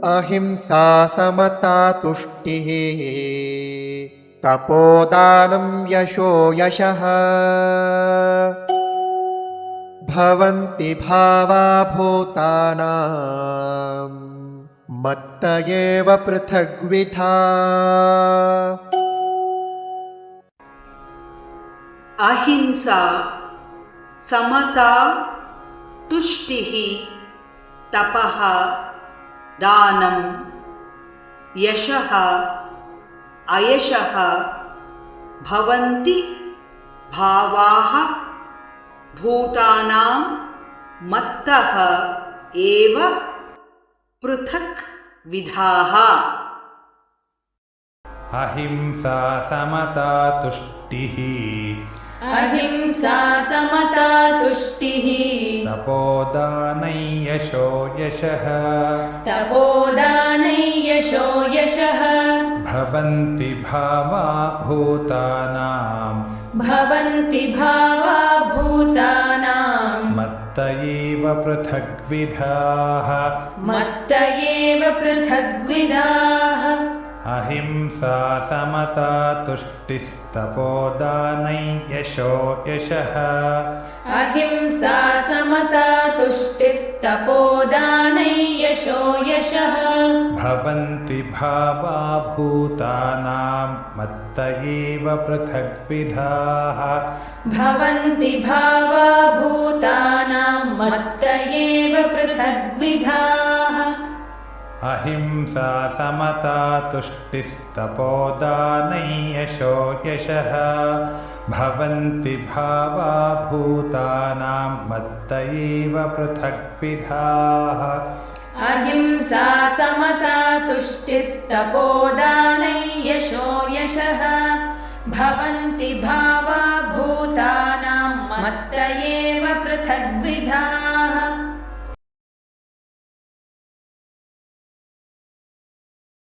अहिंसा समता तुष्टिः तपोदानं यशो यशः भवन्ति भावा भूतानां मत्त एव पृथग्विधा। अहिंसा समता तुष्टिः तपः दानं यशः अयशः भवन्ति भावाः भूतानां मत्तः एव पृथक् विधाः। अहिंसा समता तुष्टिः अहिंसा समता तुष्टिः तपोदानै यशो यशः तपोदानै यशो यशः भवन्ति भावा भूतानां मत्त एव पृथग्विधाः मत्त एव पृथग्विधाः। अहिंसा समता तुष्टिस्तपोदानै यशो यशः अहिंसा समता तुष्टिस्तपोदानै यशो यशः भवन्ति भावा भूतानां मत्त एव पृथग्विधाः भवन्ति भावा भूतानां मत्त एव पृथग्विधाः। अहिंसा समता तुष्टिस्तपोदानै यशो यशः भवन्ति भावा भूतानां मत्त एव पृथग्विधाः। अहिंसा समता तुष्टिस्तपोदानै यशो यशः भवन्ति भावा